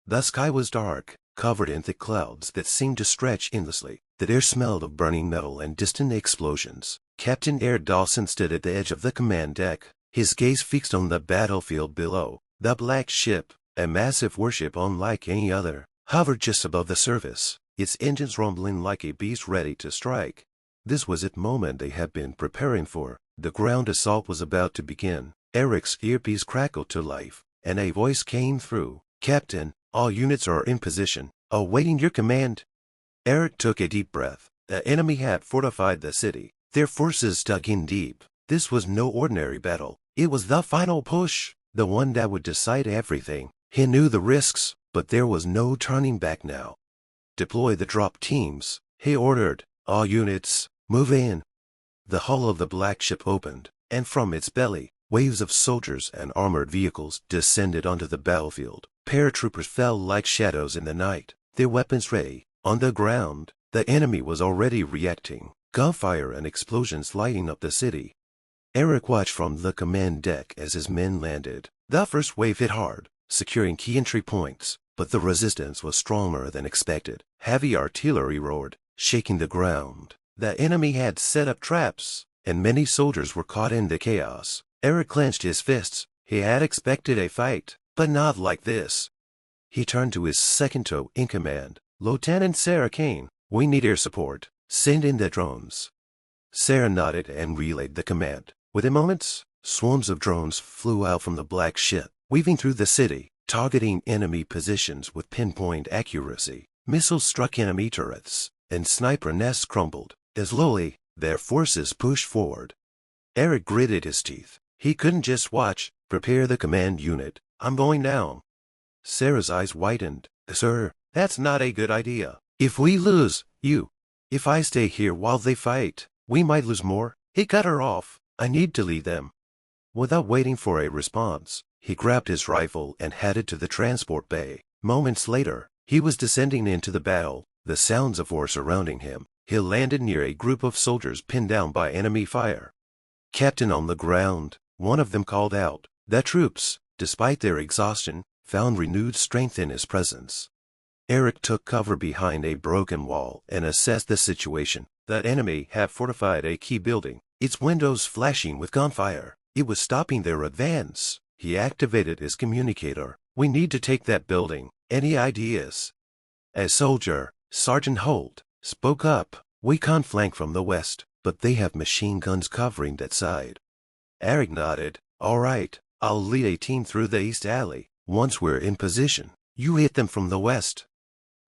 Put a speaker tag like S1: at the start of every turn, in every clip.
S1: The sky was dark, covered in thick clouds that seemed to stretch endlessly. The air smelled of burning metal and distant explosions. Captain Eric Dawson stood at the edge of the command deck, his gaze fixed on the battlefield below. The black ship, a massive warship unlike any other, hovered just above the surface, its engines rumbling like a beast ready to strike. This was the moment they had been preparing for. The ground assault was about to begin. Eric's earpiece crackled to life, and a voice came through. "Captain, all units are in position, awaiting your command." Eric took a deep breath. The enemy had fortified the city. Their forces dug in deep. This was no ordinary battle. It was the final push, the one that would decide everything. He knew the risks, but there was no turning back now. "Deploy the drop teams," he ordered. "All units, move in." The hull of the black ship opened, and from its belly, waves of soldiers and armored vehicles descended onto the battlefield. Paratroopers fell like shadows in the night, their weapons ready. On the ground, the enemy was already reacting, gunfire and explosions lighting up the city. Eric watched from the command deck as his men landed. The first wave hit hard, securing key entry points, but the resistance was stronger than expected. Heavy artillery roared, shaking the ground. The enemy had set up traps, and many soldiers were caught in the chaos. Eric clenched his fists. He had expected a fight, but not like this. He turned to his second-in-command, Lieutenant Sarah Kane. "We need air support. Send in the drones." Sarah nodded and relayed the command. Within moments, swarms of drones flew out from the black ship, weaving through the city, targeting enemy positions with pinpoint accuracy. Missiles struck enemy turrets, and sniper nests crumbled. Slowly, their forces pushed forward. Eric gritted his teeth. He couldn't just watch. "Prepare the command unit. I'm going down." Sarah's eyes widened. "Sir, that's not a good idea. If we lose, if I stay here while they fight, we might lose more." He cut her off. "I need to lead them." Without waiting for a response, he grabbed his rifle and headed to the transport bay. Moments later, he was descending into the battle, the sounds of war surrounding him. He landed near a group of soldiers pinned down by enemy fire. "Captain," on the ground, one of them called out. The troops, despite their exhaustion, found renewed strength in his presence. Eric took cover behind a broken wall and assessed the situation. The enemy had fortified a key building, its windows flashing with gunfire. It was stopping their advance. He activated his communicator. "We need to take that building. Any ideas?" A soldier, Sergeant Holt, spoke up. "We can't flank from the west, but they have machine guns covering that side." Eric nodded. "All right, I'll lead a team through the east alley. Once we're in position, you hit them from the west."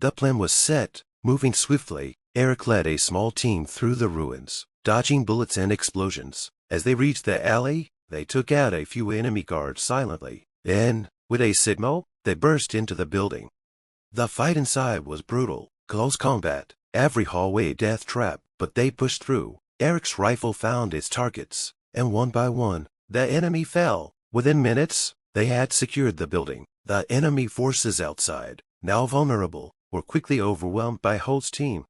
S1: The plan was set. Moving swiftly, Eric led a small team through the ruins, dodging bullets and explosions. As they reached the alley, they took out a few enemy guards silently. Then, with a signal, they burst into the building. The fight inside was brutal. Close combat, every hallway a death trap, but they pushed through. Eric's rifle found its targets, and one by one, the enemy fell. Within minutes, they had secured the building. The enemy forces outside, now vulnerable, were quickly overwhelmed by Holt's team.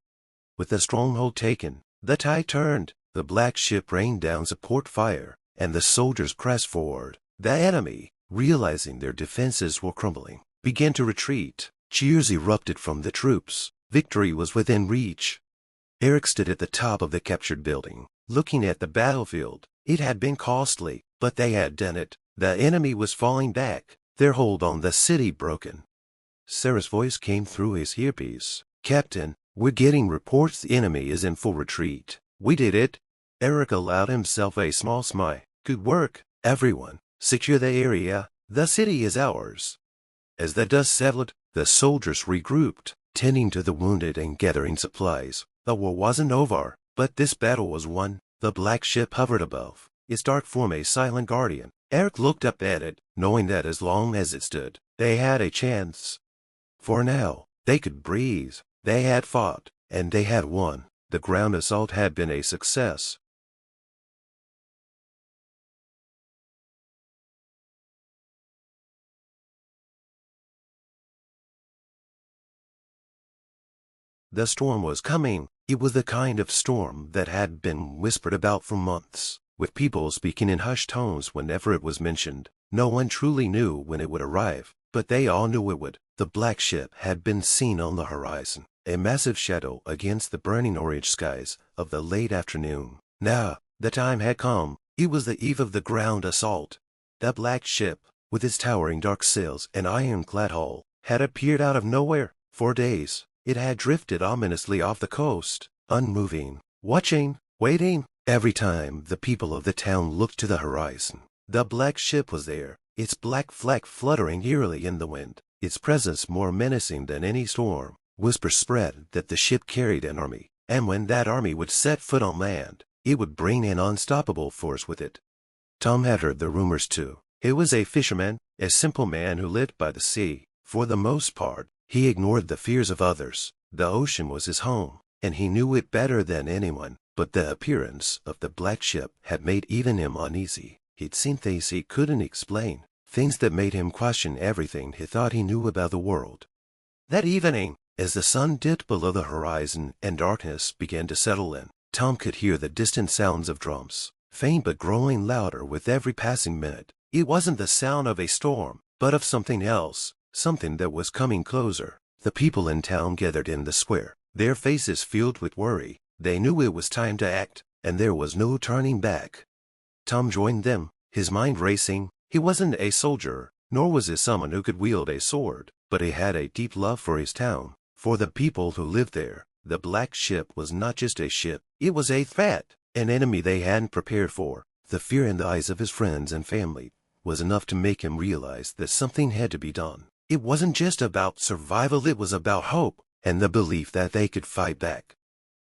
S1: With the stronghold taken, the tide turned. The black ship rained down support fire, and the soldiers pressed forward. The enemy, realizing their defenses were crumbling, began to retreat. Cheers erupted from the troops. Victory was within reach. Eric stood at the top of the captured building, looking at the battlefield. It had been costly, but they had done it. The enemy was falling back, their hold on the city broken. Sarah's voice came through his earpiece. "Captain, we're getting reports the enemy is in full retreat." "We did it." Eric allowed himself a small smile. "Good work, everyone. Secure the area. The city is ours." As the dust settled, the soldiers regrouped, tending to the wounded and gathering supplies. The war wasn't over, but this battle was won. The black ship hovered above, its dark form a silent guardian. Eric looked up at it, knowing that as long as it stood, they had a chance. For now, they could breathe. They had fought, and they had won. The ground assault had been a success. The storm was coming. It was the kind of storm that had been whispered about for months, with people speaking in hushed tones whenever it was mentioned. No one truly knew when it would arrive, but they all knew it would. The black ship had been seen on the horizon, a massive shadow against the burning orange skies of the late afternoon. Now, the time had come. It was the eve of the ground assault. The black ship, with its towering dark sails and ironclad hull, had appeared out of nowhere. For days, it had drifted ominously off the coast, unmoving, watching, waiting. Every time the people of the town looked to the horizon, the black ship was there, its black flag fluttering eerily in the wind, its presence more menacing than any storm. Whispers spread that the ship carried an army, and when that army would set foot on land, it would bring an unstoppable force with it. Tom had heard the rumors too. He was a fisherman, a simple man who lived by the sea. For the most part, he ignored the fears of others. The ocean was his home, and he knew it better than anyone. But the appearance of the black ship had made even him uneasy. He'd seen things he couldn't explain, things that made him question everything he thought he knew about the world. That evening, as the sun dipped below the horizon and darkness began to settle in, Tom could hear the distant sounds of drums, faint but growing louder with every passing minute. It wasn't the sound of a storm, but of something else, something that was coming closer. The people in town gathered in the square, their faces filled with worry. They knew it was time to act, and there was no turning back. Tom joined them, his mind racing. He wasn't a soldier, nor was he someone who could wield a sword, but he had a deep love for his town, for the people who lived there. The black ship was not just a ship, it was a threat, an enemy they hadn't prepared for. The fear in the eyes of his friends and family was enough to make him realize that something had to be done. It wasn't just about survival, it was about hope, and the belief that they could fight back.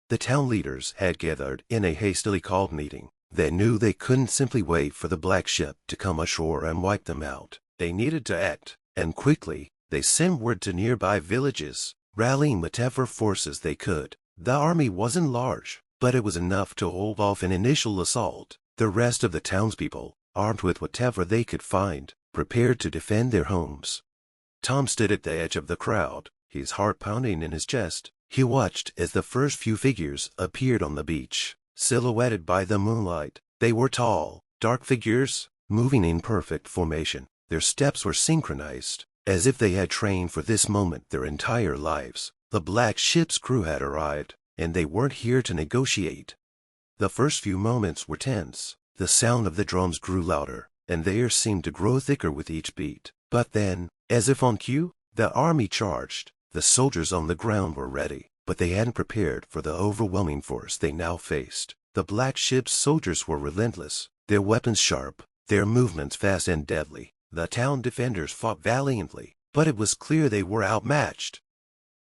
S1: The town leaders had gathered in a hastily called meeting. They knew they couldn't simply wait for the black ship to come ashore and wipe them out. They needed to act, and quickly. They sent word to nearby villages, rallying whatever forces they could. The army wasn't large, but it was enough to hold off an initial assault. The rest of the townspeople, armed with whatever they could find, prepared to defend their homes. Tom stood at the edge of the crowd, his heart pounding in his chest. He watched as the first few figures appeared on the beach, silhouetted by the moonlight. They were tall, dark figures, moving in perfect formation. Their steps were synchronized, as if they had trained for this moment their entire lives. The black ship's crew had arrived, and they weren't here to negotiate. The first few moments were tense. The sound of the drums grew louder, and the air seemed to grow thicker with each beat. But then, as if on cue, the army charged. The soldiers on the ground were ready, but they hadn't prepared for the overwhelming force they now faced. The black ship's soldiers were relentless, their weapons sharp, their movements fast and deadly. The town defenders fought valiantly, but it was clear they were outmatched.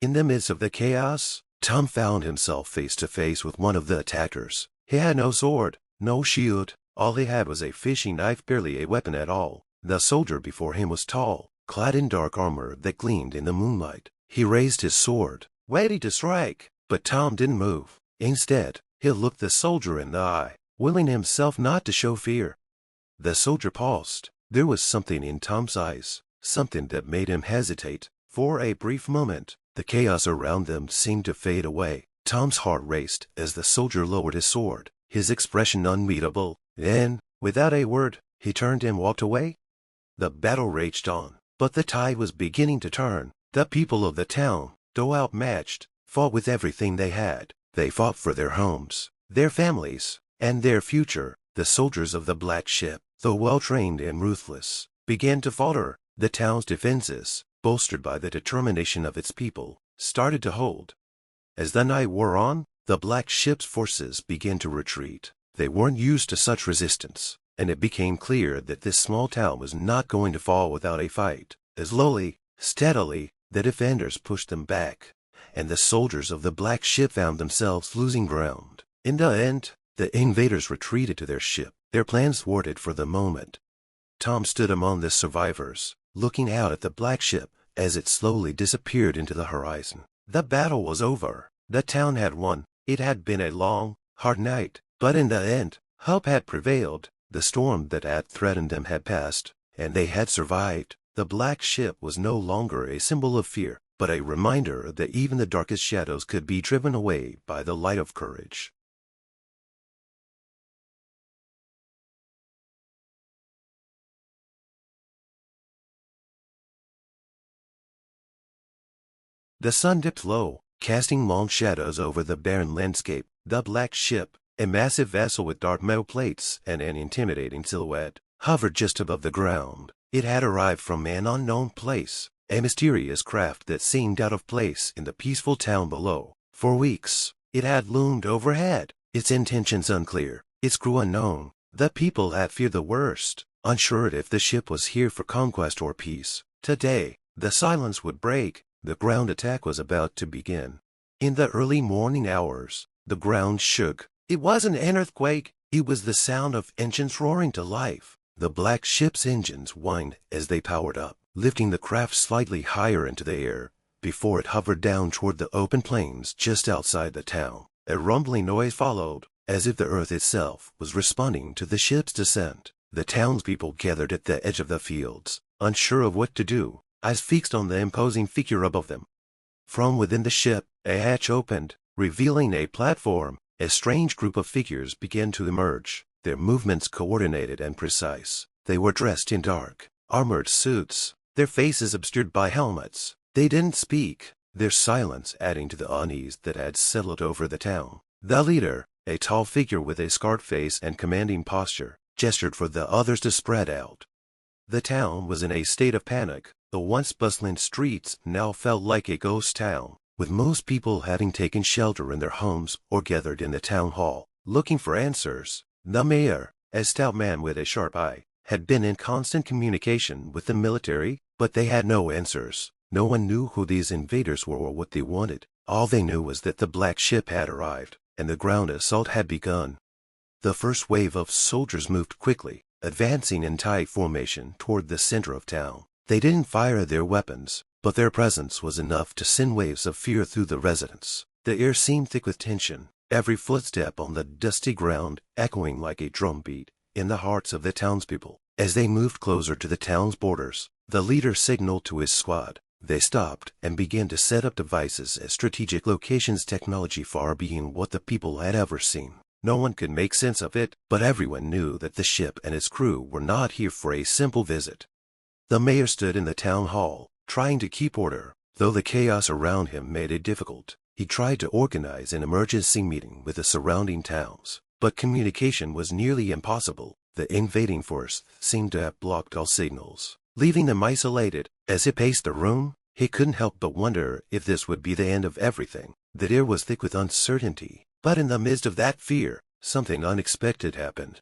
S1: In the midst of the chaos, Tom found himself face to face with one of the attackers. He had no sword, no shield. All he had was a fishing knife, barely a weapon at all. The soldier before him was tall, clad in dark armor that gleamed in the moonlight. He raised his sword, ready to strike, but Tom didn't move. Instead, he looked the soldier in the eye, willing himself not to show fear. The soldier paused. There was something in Tom's eyes, something that made him hesitate. For a brief moment, the chaos around them seemed to fade away. Tom's heart raced as the soldier lowered his sword, his expression unreadable. Then, without a word, he turned and walked away. The battle raged on, but the tide was beginning to turn. The people of the town, though outmatched, fought with everything they had. They fought for their homes, their families, and their future. The soldiers of the black ship, though well-trained and ruthless, began to falter. The town's defenses, bolstered by the determination of its people, started to hold. As the night wore on, the black ship's forces began to retreat. They weren't used to such resistance, and it became clear that this small town was not going to fall without a fight. Slowly, steadily, the defenders pushed them back, and the soldiers of the black ship found themselves losing ground. In the end, the invaders retreated to their ship, their plans thwarted for the moment. Tom stood among the survivors, looking out at the black ship as it slowly disappeared into the horizon. The battle was over. The town had won. It had been a long, hard night, but in the end, hope had prevailed. The storm that had threatened them had passed, and they had survived. The black ship was no longer a symbol of fear, but a reminder that even the darkest shadows could be driven away by the light of courage. The sun dipped low, casting long shadows over the barren landscape. The black ship, a massive vessel with dark metal plates and an intimidating silhouette, hovered just above the ground. It had arrived from an unknown place, a mysterious craft that seemed out of place in the peaceful town below. For weeks, it had loomed overhead, its intentions unclear, its crew unknown. The people had feared the worst, unsure if the ship was here for conquest or peace. Today, the silence would break. The ground attack was about to begin. In the early morning hours, the ground shook. It wasn't an earthquake, it was the sound of engines roaring to life. The black ship's engines whined as they powered up, lifting the craft slightly higher into the air before it hovered down toward the open plains just outside the town. A rumbling noise followed, as if the earth itself was responding to the ship's descent. The townspeople gathered at the edge of the fields, unsure of what to do, eyes fixed on the imposing figure above them. From within the ship, a hatch opened, revealing a platform. A strange group of figures began to emerge, their movements coordinated and precise. They were dressed in dark, armored suits, their faces obscured by helmets. They didn't speak, their silence adding to the unease that had settled over the town. The leader, a tall figure with a scarred face and commanding posture, gestured for the others to spread out. The town was in a state of panic. The once bustling streets now felt like a ghost town, with most people having taken shelter in their homes or gathered in the town hall, looking for answers. The mayor, a stout man with a sharp eye, had been in constant communication with the military, but they had no answers. No one knew who these invaders were or what they wanted. All they knew was that the black ship had arrived, and the ground assault had begun. The first wave of soldiers moved quickly, advancing in tight formation toward the center of town. They didn't fire their weapons, but their presence was enough to send waves of fear through the residents. The air seemed thick with tension, every footstep on the dusty ground echoing like a drumbeat in the hearts of the townspeople. As they moved closer to the town's borders, the leader signaled to his squad. They stopped and began to set up devices at strategic locations, technology far beyond what the people had ever seen. No one could make sense of it, but everyone knew that the ship and its crew were not here for a simple visit. The mayor stood in the town hall, trying to keep order, though the chaos around him made it difficult. He tried to organize an emergency meeting with the surrounding towns, but communication was nearly impossible. The invading force seemed to have blocked all signals, leaving them isolated. As he paced the room, he couldn't help but wonder if this would be the end of everything. The air was thick with uncertainty, but in the midst of that fear, something unexpected happened.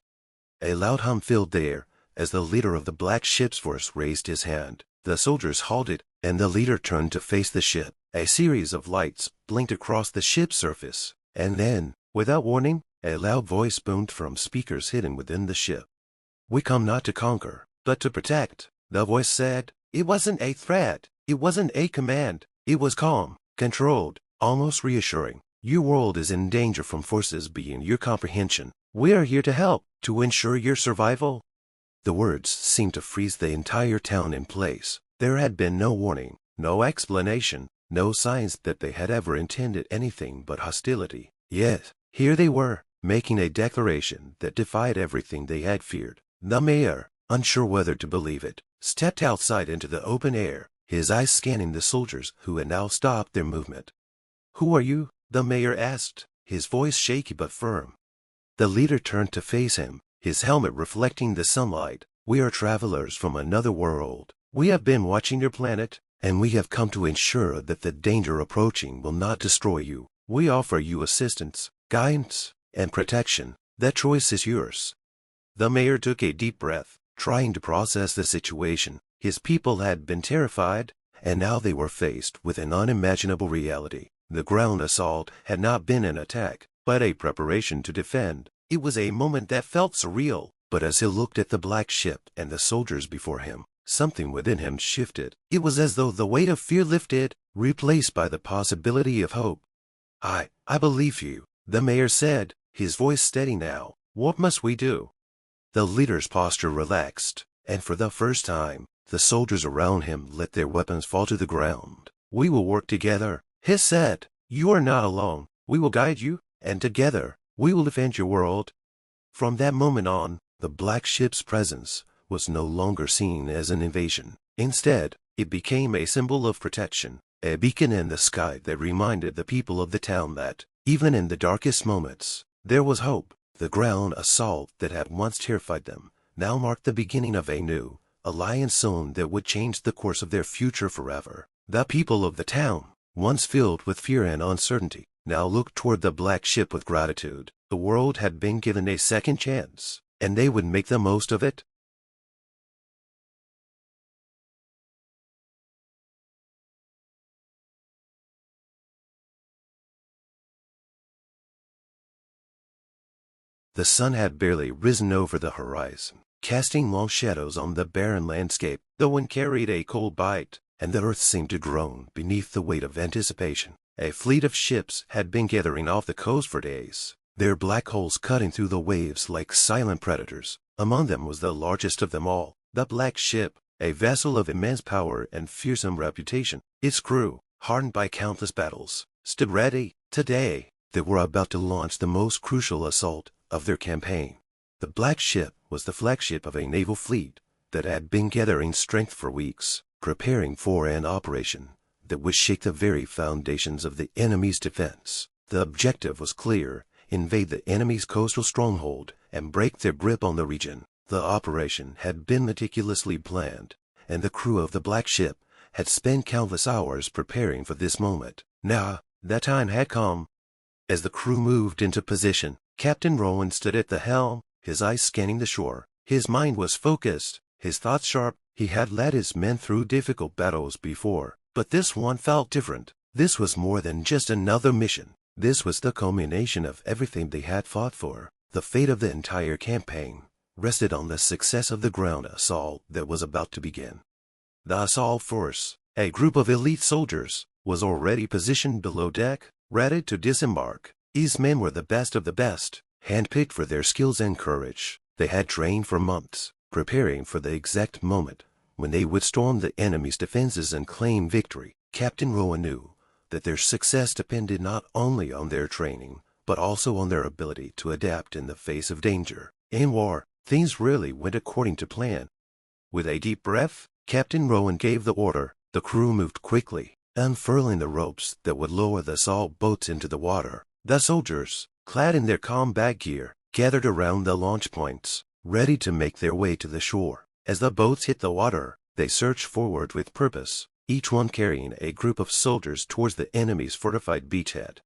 S1: A loud hum filled the air as the leader of the black ship's force raised his hand. The soldiers halted, and the leader turned to face the ship. A series of lights blinked across the ship's surface, and then, without warning, a loud voice boomed from speakers hidden within the ship. "We come not to conquer, but to protect," the voice said. It wasn't a threat. It wasn't a command. It was calm, controlled, almost reassuring. "Your world is in danger from forces beyond your comprehension. We are here to help, to ensure your survival." The words seemed to freeze the entire town in place. There had been no warning, no explanation, no signs that they had ever intended anything but hostility. Yet, here they were, making a declaration that defied everything they had feared. The mayor, unsure whether to believe it, stepped outside into the open air, his eyes scanning the soldiers who had now stopped their movement. "Who are you?" the mayor asked, his voice shaky but firm. The leader turned to face him, his helmet reflecting the sunlight. "We are travelers from another world. We have been watching your planet, and we have come to ensure that the danger approaching will not destroy you. We offer you assistance, guidance, and protection. That choice is yours." The mayor took a deep breath, trying to process the situation. His people had been terrified, and now they were faced with an unimaginable reality. The ground assault had not been an attack, but a preparation to defend. It was a moment that felt surreal, but as he looked at the black ship and the soldiers before him, something within him shifted. It was as though the weight of fear lifted, replaced by the possibility of hope. I believe you," the mayor said, his voice steady now. "What must we do?" The leader's posture relaxed, and for the first time, the soldiers around him let their weapons fall to the ground. "We will work together," he said. "You are not alone. We will guide you, and together, we will defend your world." From that moment on, the black ship's presence was no longer seen as an invasion. Instead, it became a symbol of protection, a beacon in the sky that reminded the people of the town that, even in the darkest moments, there was hope. The ground assault that had once terrified them now marked the beginning of a new alliance zone that would change the course of their future forever. The people of the town, once filled with fear and uncertainty, now looked toward the black ship with gratitude. The world had been given a second chance, and they would make the most of it. The sun had barely risen over the horizon, casting long shadows on the barren landscape. The wind carried a cold bite, and the earth seemed to groan beneath the weight of anticipation. A fleet of ships had been gathering off the coast for days, their black hulls cutting through the waves like silent predators. Among them was the largest of them all, the Black Ship, a vessel of immense power and fearsome reputation. Its crew, hardened by countless battles, stood ready. Today, they were about to launch the most crucial assault of their campaign. The Black Ship was the flagship of a naval fleet that had been gathering strength for weeks, preparing for an operation that would shake the very foundations of the enemy's defense. The objective was clear: invade the enemy's coastal stronghold and break their grip on the region. The operation had been meticulously planned, and the crew of the Black Ship had spent countless hours preparing for this moment. Now, that time had come. As the crew moved into position, Captain Rowan stood at the helm, his eyes scanning the shore. His mind was focused, his thoughts sharp. He had led his men through difficult battles before, but this one felt different. This was more than just another mission. This was the culmination of everything they had fought for. The fate of the entire campaign rested on the success of the ground assault that was about to begin. The assault force, a group of elite soldiers, was already positioned below deck, ready to disembark. These men were the best of the best, handpicked for their skills and courage. They had trained for months, preparing for the exact moment when they would storm the enemy's defenses and claim victory. Captain Rowan knew that their success depended not only on their training, but also on their ability to adapt in the face of danger. In war, things rarely went according to plan. With a deep breath, Captain Rowan gave the order. The crew moved quickly, unfurling the ropes that would lower the assault boats into the water. The soldiers, clad in their combat gear, gathered around the launch points, ready to make their way to the shore. As the boats hit the water, they surged forward with purpose, each one carrying a group of soldiers towards the enemy's fortified beachhead.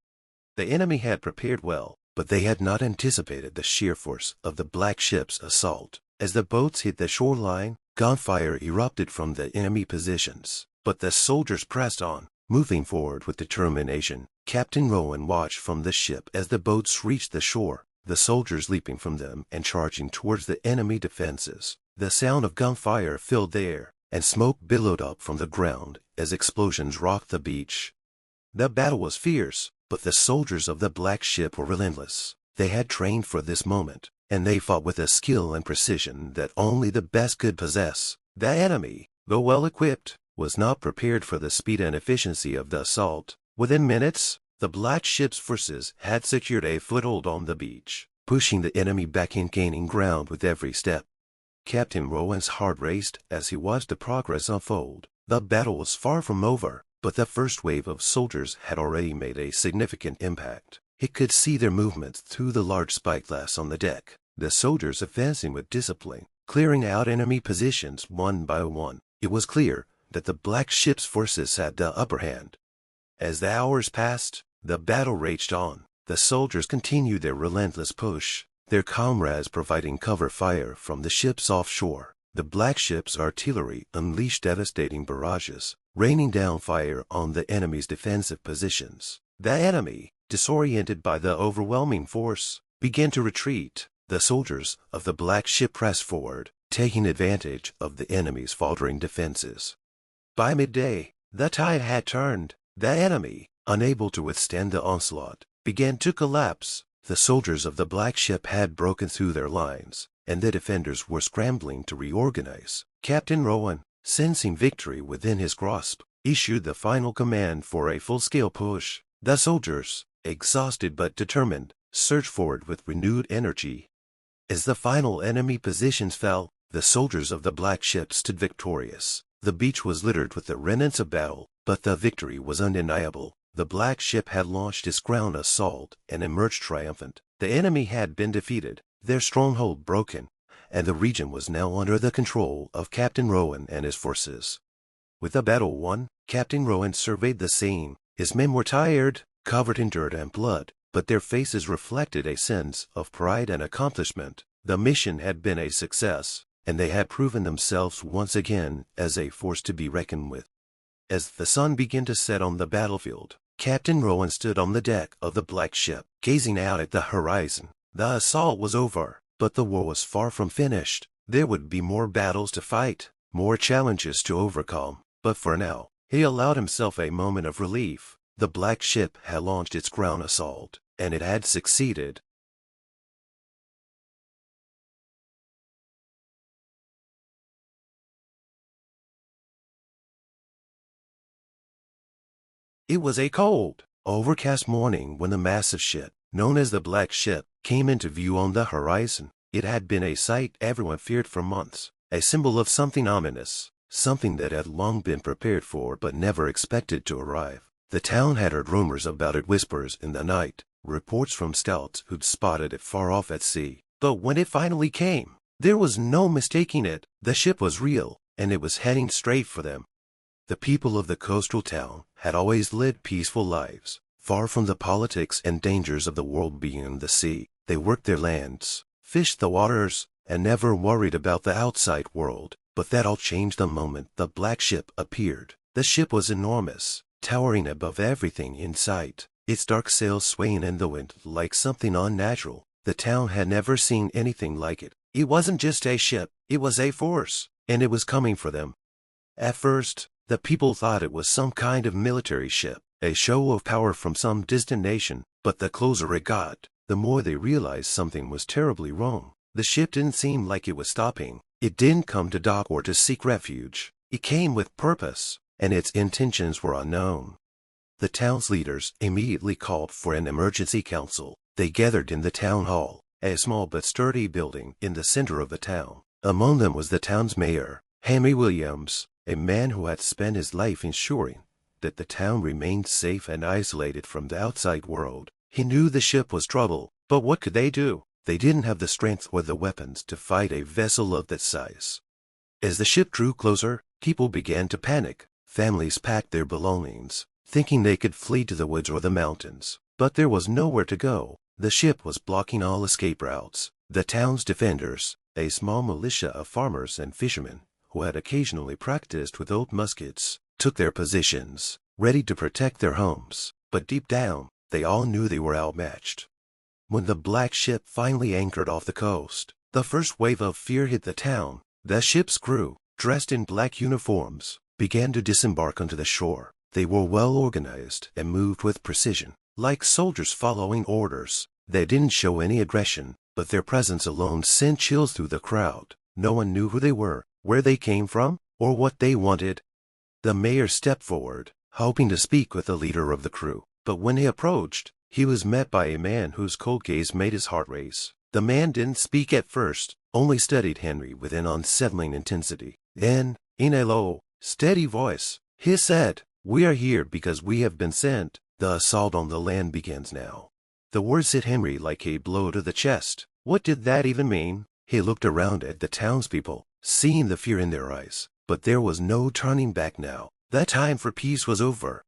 S1: The enemy had prepared well, but they had not anticipated the sheer force of the Black Ship's assault. As the boats hit the shoreline, gunfire erupted from the enemy positions, but the soldiers pressed on, moving forward with determination. Captain Rowan watched from the ship as the boats reached the shore, the soldiers leaping from them and charging towards the enemy defenses. The sound of gunfire filled the air, and smoke billowed up from the ground as explosions rocked the beach. The battle was fierce, but the soldiers of the Black Ship were relentless. They had trained for this moment, and they fought with a skill and precision that only the best could possess. The enemy, though well equipped, was not prepared for the speed and efficiency of the assault. Within minutes, the Black Ship's forces had secured a foothold on the beach, pushing the enemy back and gaining ground with every step. Captain Rowan's heart raced as he watched the progress unfold. The battle was far from over, but the first wave of soldiers had already made a significant impact. He could see their movements through the large spyglass on the deck, the soldiers advancing with discipline, clearing out enemy positions one by one. It was clear that the Black Ship's forces had the upper hand. As the hours passed, the battle raged on. The soldiers continued their relentless push, their comrades providing cover fire from the ships offshore. The Black Ship's artillery unleashed devastating barrages, raining down fire on the enemy's defensive positions. The enemy, disoriented by the overwhelming force, began to retreat. The soldiers of the Black Ship pressed forward, taking advantage of the enemy's faltering defenses. By midday, the tide had turned. The enemy, unable to withstand the onslaught, began to collapse. The soldiers of the Black Ship had broken through their lines, and the defenders were scrambling to reorganize. Captain Rowan, sensing victory within his grasp, issued the final command for a full-scale push. The soldiers, exhausted but determined, surged forward with renewed energy. As the final enemy positions fell, the soldiers of the Black Ship stood victorious, The beach was littered with the remnants of battle, but the victory was undeniable. The black ship had launched its ground assault and emerged triumphant. The enemy had been defeated, their stronghold broken, and the region was now under the control of Captain Rowan and his forces. With the battle won, Captain Rowan surveyed the scene. His men were tired, covered in dirt and blood, but their faces reflected a sense of pride and accomplishment. The mission had been a success, and they had proven themselves once again as a force to be reckoned with. As the sun began to set on the battlefield, Captain Rowan stood on the deck of the black ship, gazing out at the horizon. The assault was over, but the war was far from finished. There would be more battles to fight, more challenges to overcome, but for now, he allowed himself a moment of relief. The black ship had launched its ground assault, and it had succeeded. It was a cold, overcast morning when the massive ship, known as the Black Ship, came into view on the horizon. It had been a sight everyone feared for months, a symbol of something ominous, something that had long been prepared for but never expected to arrive. The town had heard rumors about it, whispers in the night, reports from scouts who'd spotted it far off at sea. But when it finally came, there was no mistaking it. The ship was real, and it was heading straight for them. The people of the coastal town had always led peaceful lives, far from the politics and dangers of the world beyond the sea. They worked their lands, fished the waters, and never worried about the outside world. But that all changed the moment the black ship appeared. The ship was enormous, towering above everything in sight, its dark sails swaying in the wind like something unnatural. The town had never seen anything like it. It wasn't just a ship, it was a force, and it was coming for them. At first, the people thought it was some kind of military ship, a show of power from some distant nation, but the closer it got, the more they realized something was terribly wrong. The ship didn't seem like it was stopping. It didn't come to dock or to seek refuge. It came with purpose, and its intentions were unknown. The town's leaders immediately called for an emergency council. They gathered in the town hall, a small but sturdy building in the center of the town. Among them was the town's mayor, Henry Williams, a man who had spent his life ensuring that the town remained safe and isolated from the outside world. He knew the ship was trouble, but what could they do? They didn't have the strength or the weapons to fight a vessel of that size. As the ship drew closer, people began to panic. Families packed their belongings, thinking they could flee to the woods or the mountains. But there was nowhere to go. The ship was blocking all escape routes. The town's defenders, a small militia of farmers and fishermen, who had occasionally practiced with old muskets, took their positions, ready to protect their homes. But deep down, they all knew they were outmatched. When the black ship finally anchored off the coast, the first wave of fear hit the town. The ship's crew, dressed in black uniforms, began to disembark onto the shore. They were well organized and moved with precision, like soldiers following orders. They didn't show any aggression, but their presence alone sent chills through the crowd. No one knew who they were, where they came from, or what they wanted. The mayor stepped forward, hoping to speak with the leader of the crew. But when he approached, he was met by a man whose cold gaze made his heart race. The man didn't speak at first, only studied Henry with an unsettling intensity. Then, in a low, steady voice, he said, "We are here because we have been sent. The assault on the land begins now." The words hit Henry like a blow to the chest. What did that even mean? He looked around at the townspeople, seeing the fear in their eyes. But there was no turning back now. The time for peace was over.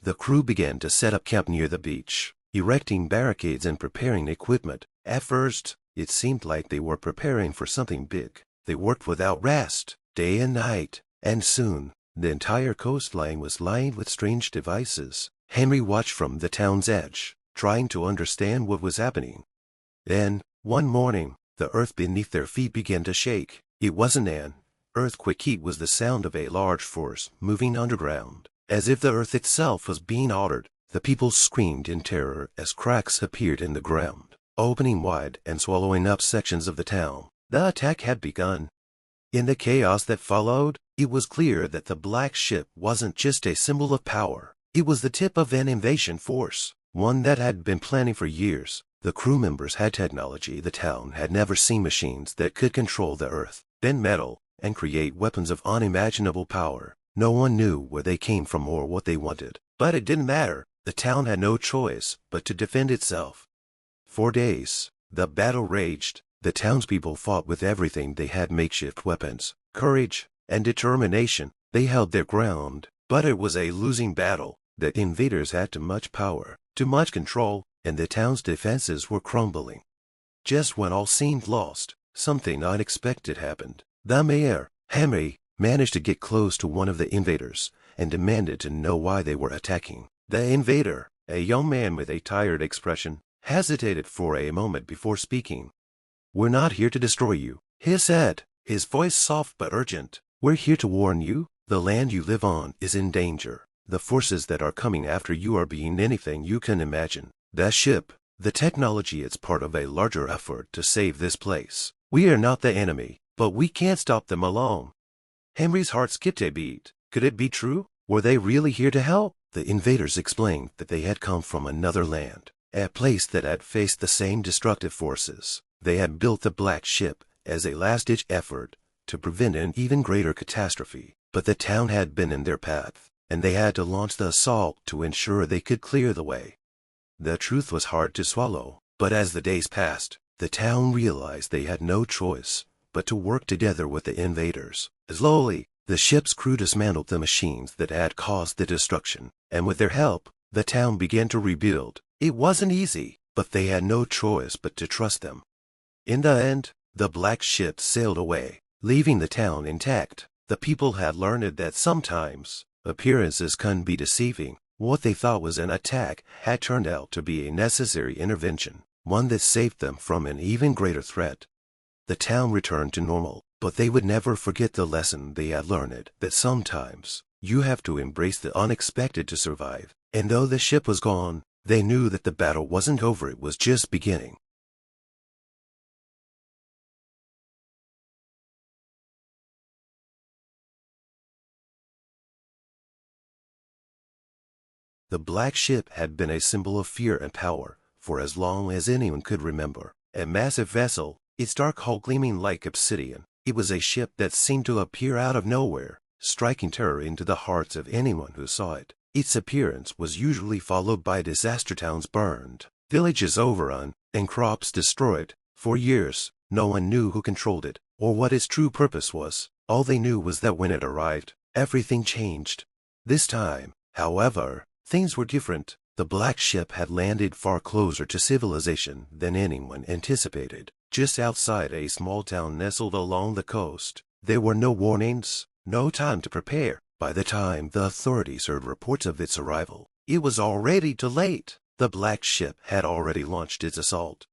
S1: The crew began to set up camp near the beach, erecting barricades and preparing equipment. At first, it seemed like they were preparing for something big. They worked without rest, day and night, and soon, the entire coastline was lined with strange devices. Henry watched from the town's edge, trying to understand what was happening. Then, one morning, the earth beneath their feet began to shake. It wasn't an earthquake, it was the sound of a large force moving underground, as if the earth itself was being altered. The people screamed in terror as cracks appeared in the ground, opening wide and swallowing up sections of the town. The attack had begun. In the chaos that followed, it was clear that the black ship wasn't just a symbol of power. It was the tip of an invasion force, one that had been planning for years. The crew members had technology the town had never seen, machines that could control the earth, bend metal, and create weapons of unimaginable power. No one knew where they came from or what they wanted. But it didn't matter. The town had no choice but to defend itself. For days, the battle raged. The townspeople fought with everything they had: makeshift weapons, courage, and determination. They held their ground, but it was a losing battle. The invaders had too much power, too much control, and the town's defenses were crumbling. Just when all seemed lost, something unexpected happened. The mayor, Henry, managed to get close to one of the invaders and demanded to know why they were attacking. The invader, a young man with a tired expression, hesitated for a moment before speaking. "We're not here to destroy you," he said, his voice soft but urgent. "We're here to warn you. The land you live on is in danger. The forces that are coming after you are beyond anything you can imagine. The ship, the technology, it's part of a larger effort to save this place. We are not the enemy, but we can't stop them alone." Henry's heart skipped a beat. Could it be true? Were they really here to help? The invaders explained that they had come from another land, a place that had faced the same destructive forces. They had built the Black Ship as a last-ditch effort to prevent an even greater catastrophe. But the town had been in their path, and they had to launch the assault to ensure they could clear the way. The truth was hard to swallow, but as the days passed, the town realized they had no choice but to work together with the invaders. Slowly, the ship's crew dismantled the machines that had caused the destruction, and with their help, the town began to rebuild. It wasn't easy, but they had no choice but to trust them. In the end, the Black Ship sailed away, leaving the town intact. The people had learned that sometimes appearances can be deceiving. What they thought was an attack had turned out to be a necessary intervention, one that saved them from an even greater threat. The town returned to normal, but they would never forget the lesson they had learned, that sometimes you have to embrace the unexpected to survive. And though the ship was gone, they knew that the battle wasn't over, it was just beginning. The Black Ship had been a symbol of fear and power for as long as anyone could remember. A massive vessel, its dark hull gleaming like obsidian, it was a ship that seemed to appear out of nowhere, striking terror into the hearts of anyone who saw it. Its appearance was usually followed by disaster: towns burned, villages overrun, and crops destroyed. For years, no one knew who controlled it or what its true purpose was. All they knew was that when it arrived, everything changed. This time, however, things were different. The Black Ship had landed far closer to civilization than anyone anticipated, just outside a small town nestled along the coast. There were no warnings, no time to prepare. By the time the authorities heard reports of its arrival, it was already too late. The Black Ship had already launched its assault.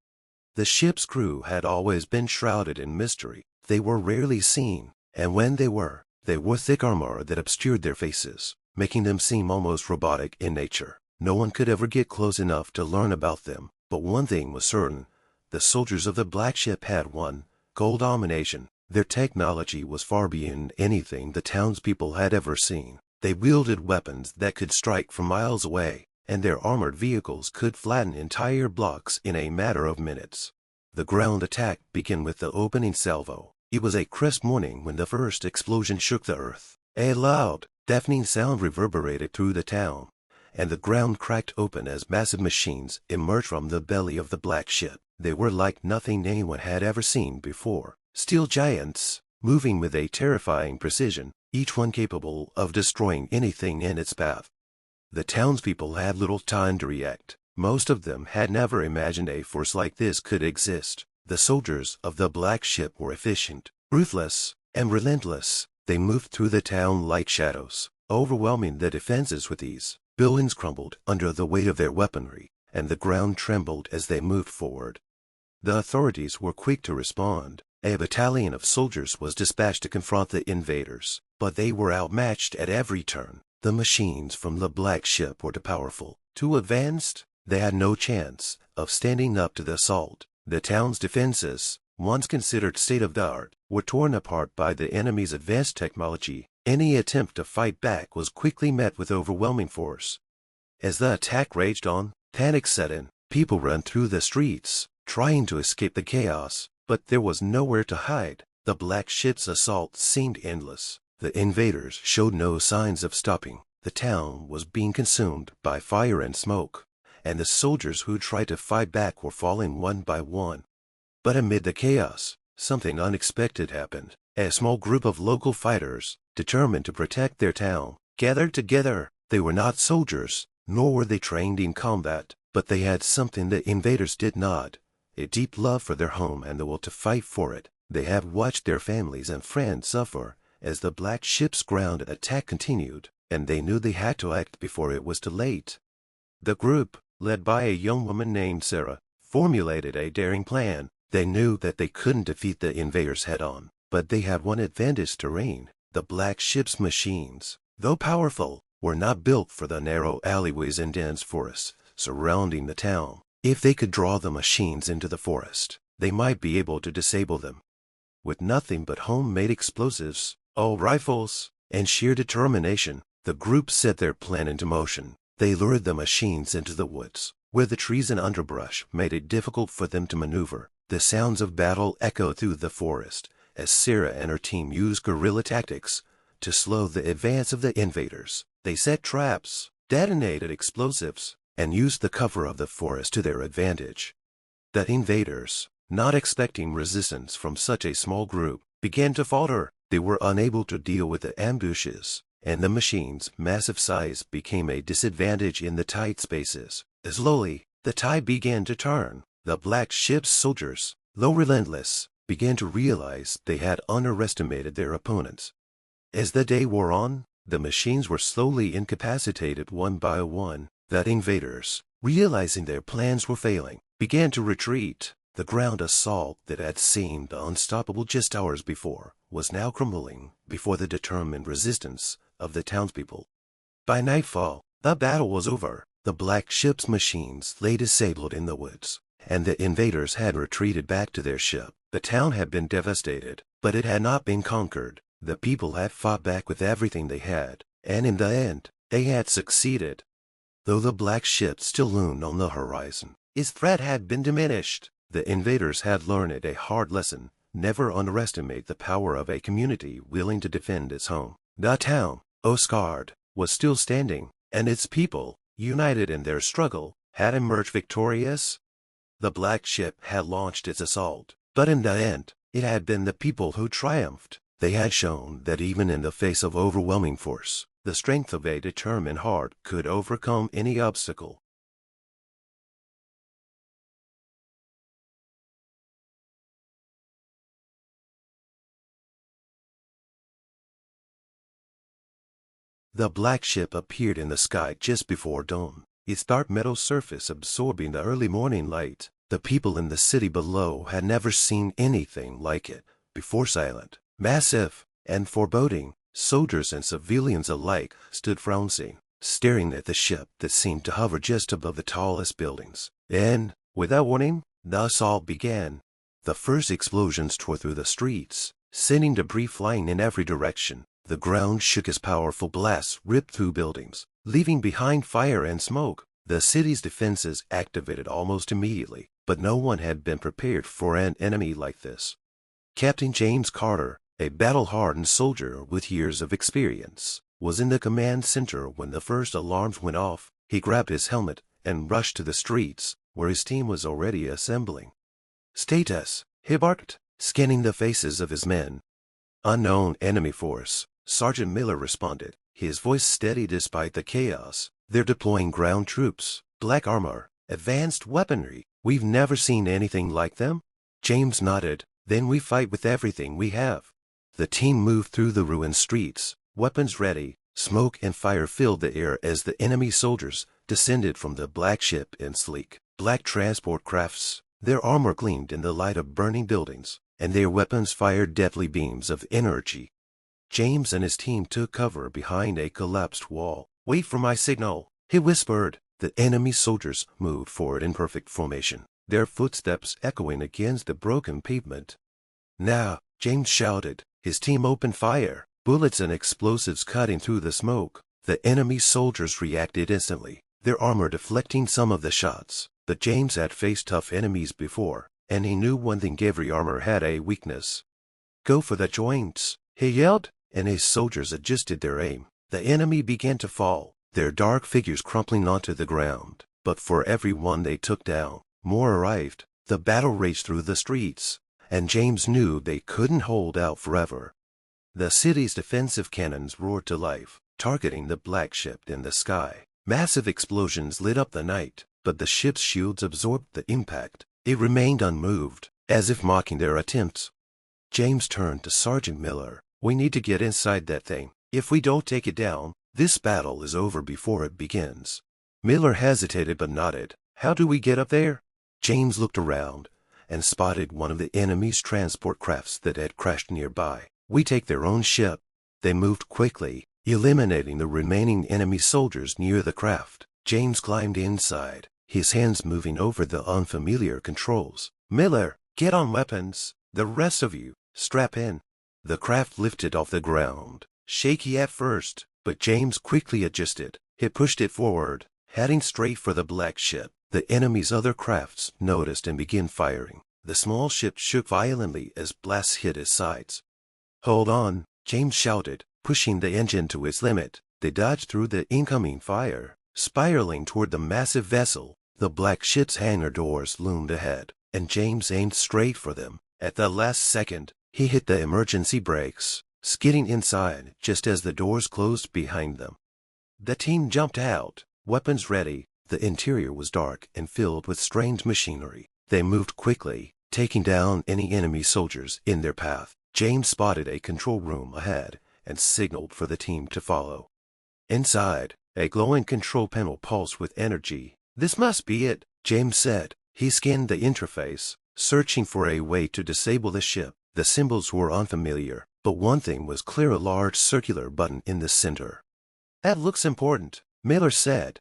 S1: The ship's crew had always been shrouded in mystery. They were rarely seen, and when they wore thick armor that obscured their faces, making them seem almost robotic in nature. No one could ever get close enough to learn about them, but one thing was certain: the soldiers of the Black Ship had won gold domination. Their technology was far beyond anything the townspeople had ever seen. They wielded weapons that could strike from miles away, and their armored vehicles could flatten entire blocks in a matter of minutes. The ground attack began with the opening salvo. It was a crisp morning when the first explosion shook the earth. A loud, deafening sound reverberated through the town, and the ground cracked open as massive machines emerged from the belly of the Black Ship. They were like nothing anyone had ever seen before. Steel giants, moving with a terrifying precision, each one capable of destroying anything in its path. The townspeople had little time to react. Most of them had never imagined a force like this could exist. The soldiers of the Black Ship were efficient, ruthless, and relentless. They moved through the town like shadows, overwhelming the defenses with ease. Buildings crumbled under the weight of their weaponry, and the ground trembled as they moved forward. The authorities were quick to respond. A battalion of soldiers was dispatched to confront the invaders, but they were outmatched at every turn. The machines from the Black Ship were too powerful, too advanced. They had no chance of standing up to the assault. The town's defenses, once considered state-of-the-art, were torn apart by the enemy's advanced technology. Any attempt to fight back was quickly met with overwhelming force. As the attack raged on, panic set in. People ran through the streets, trying to escape the chaos, but there was nowhere to hide. The black ship's assault seemed endless. The invaders showed no signs of stopping. The town was being consumed by fire and smoke, and the soldiers who tried to fight back were falling one by one. But amid the chaos, something unexpected happened. A small group of local fighters, determined to protect their town, gathered together. They were not soldiers, nor were they trained in combat, but they had something the invaders did not: a deep love for their home and the will to fight for it. They had watched their families and friends suffer as the black ship's ground attack continued, and they knew they had to act before it was too late. The group, led by a young woman named Sarah, formulated a daring plan. They knew that they couldn't defeat the invaders head-on, but they had one advantage to reign. The black ship's machines, though powerful, were not built for the narrow alleyways and dense forests surrounding the town. If they could draw the machines into the forest, they might be able to disable them. With nothing but homemade explosives, rifles, and sheer determination, the group set their plan into motion. They lured the machines into the woods, where the trees and underbrush made it difficult for them to maneuver. The sounds of battle echoed through the forest as Sarah and her team used guerrilla tactics to slow the advance of the invaders. They set traps, detonated explosives, and used the cover of the forest to their advantage. The invaders, not expecting resistance from such a small group, began to falter. They were unable to deal with the ambushes, and the machine's massive size became a disadvantage in the tight spaces. Slowly, the tide began to turn. The black ship's soldiers, though relentless, began to realize they had underestimated their opponents. As the day wore on, the machines were slowly incapacitated one by one. The invaders, realizing their plans were failing, began to retreat. The ground assault that had seemed unstoppable just hours before was now crumbling before the determined resistance of the townspeople. By nightfall, the battle was over. The black ship's machines lay disabled in the woods, and the invaders had retreated back to their ship. The town had been devastated, but it had not been conquered. The people had fought back with everything they had, and in the end, they had succeeded. Though the black ship still loomed on the horizon, its threat had been diminished. The invaders had learned a hard lesson: never underestimate the power of a community willing to defend its home. The town, scarred, was still standing, and its people, united in their struggle, had emerged victorious. The black ship had launched its assault, but in the end, it had been the people who triumphed. They had shown that even in the face of overwhelming force, the strength of a determined heart could overcome any obstacle. The black ship appeared in the sky just before dawn, its dark metal surface absorbing the early morning light. The people in the city below had never seen anything like it before. Silent, massive, and foreboding, soldiers and civilians alike stood frozen, staring at the ship that seemed to hover just above the tallest buildings. And, without warning, the assault began. The first explosions tore through the streets, sending debris flying in every direction. The ground shook as powerful blasts ripped through buildings, leaving behind fire and smoke. The city's defenses activated almost immediately, but no one had been prepared for an enemy like this. Captain James Carter, a battle-hardened soldier with years of experience, was in the command center when the first alarms went off. He grabbed his helmet and rushed to the streets, where his team was already assembling. "Status," he barked, scanning the faces of his men. "Unknown enemy force," Sergeant Miller responded, his voice steady despite the chaos. "They're deploying ground troops, black armor, advanced weaponry. We've never seen anything like them." James nodded. "Then we fight with everything we have." The team moved through the ruined streets, weapons ready. Smoke and fire filled the air as the enemy soldiers descended from the black ship in sleek, black transport crafts. Their armor gleamed in the light of burning buildings, and their weapons fired deadly beams of energy. James and his team took cover behind a collapsed wall. "Wait for my signal," he whispered. The enemy soldiers moved forward in perfect formation, their footsteps echoing against the broken pavement. "Now," James shouted. His team opened fire, bullets and explosives cutting through the smoke. The enemy soldiers reacted instantly, their armor deflecting some of the shots. But James had faced tough enemies before, and he knew one thing: every armor had a weakness. go for the joints," he yelled, and his soldiers adjusted their aim. The enemy began to fall, their dark figures crumpling onto the ground. But for every one they took down, more arrived. The battle raged through the streets, and James knew they couldn't hold out forever. The city's defensive cannons roared to life, targeting the black ship in the sky. Massive explosions lit up the night, but the ship's shields absorbed the impact. It remained unmoved, as if mocking their attempts. James turned to Sergeant Miller. "We need to get inside that thing. If we don't take it down, this battle is over before it begins." Miller hesitated but nodded. "How do we get up there?" James looked around and spotted one of the enemy's transport crafts that had crashed nearby. "We take their own ship." They moved quickly, eliminating the remaining enemy soldiers near the craft. James climbed inside, his hands moving over the unfamiliar controls. "Miller, get on weapons. The rest of you, strap in." The craft lifted off the ground, shaky at first, but James quickly adjusted. He pushed it forward, heading straight for the black ship. The enemy's other crafts noticed and began firing. The small ship shook violently as blasts hit its sides. "Hold on," James shouted, pushing the engine to its limit. They dodged through the incoming fire, spiraling toward the massive vessel. The black ship's hangar doors loomed ahead, and James aimed straight for them. At the last second, he hit the emergency brakes, skidding inside just as the doors closed behind them. The team jumped out, weapons ready. The interior was dark and filled with strange machinery. They moved quickly, taking down any enemy soldiers in their path. James spotted a control room ahead and signaled for the team to follow. Inside, a glowing control panel pulsed with energy. "This must be it," James said. He scanned the interface, searching for a way to disable the ship. The symbols were unfamiliar, but one thing was clear: a large circular button in the center. "That looks important," Miller said.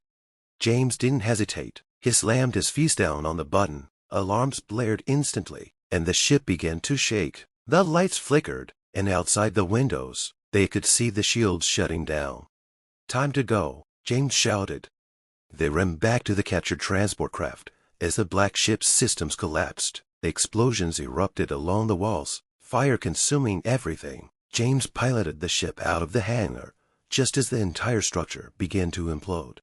S1: James didn't hesitate. He slammed his fist down on the button. Alarms blared instantly, and the ship began to shake. The lights flickered, and outside the windows, they could see the shields shutting down. "Time to go," James shouted. They ran back to the captured transport craft. As the black ship's systems collapsed, explosions erupted along the walls, fire consuming everything. James piloted the ship out of the hangar, just as the entire structure began to implode.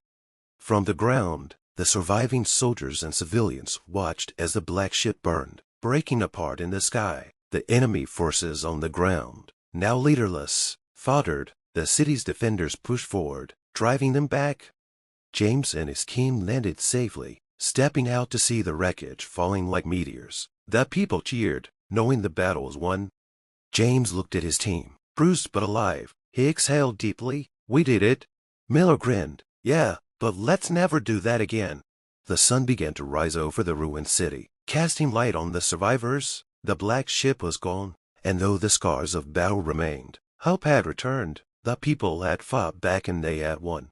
S1: From the ground, the surviving soldiers and civilians watched as the black ship burned, breaking apart in the sky. The enemy forces on the ground, now leaderless, faltered. The city's defenders pushed forward, driving them back. James and his team landed safely, stepping out to see the wreckage falling like meteors. The people cheered, knowing the battle was won. James looked at his team, bruised but alive. He exhaled deeply. "We did it." Miller grinned. "Yeah, but let's never do that again." The sun began to rise over the ruined city, casting light on the survivors. The black ship was gone, and though the scars of battle remained, hope had returned. The people had fought back and they had won.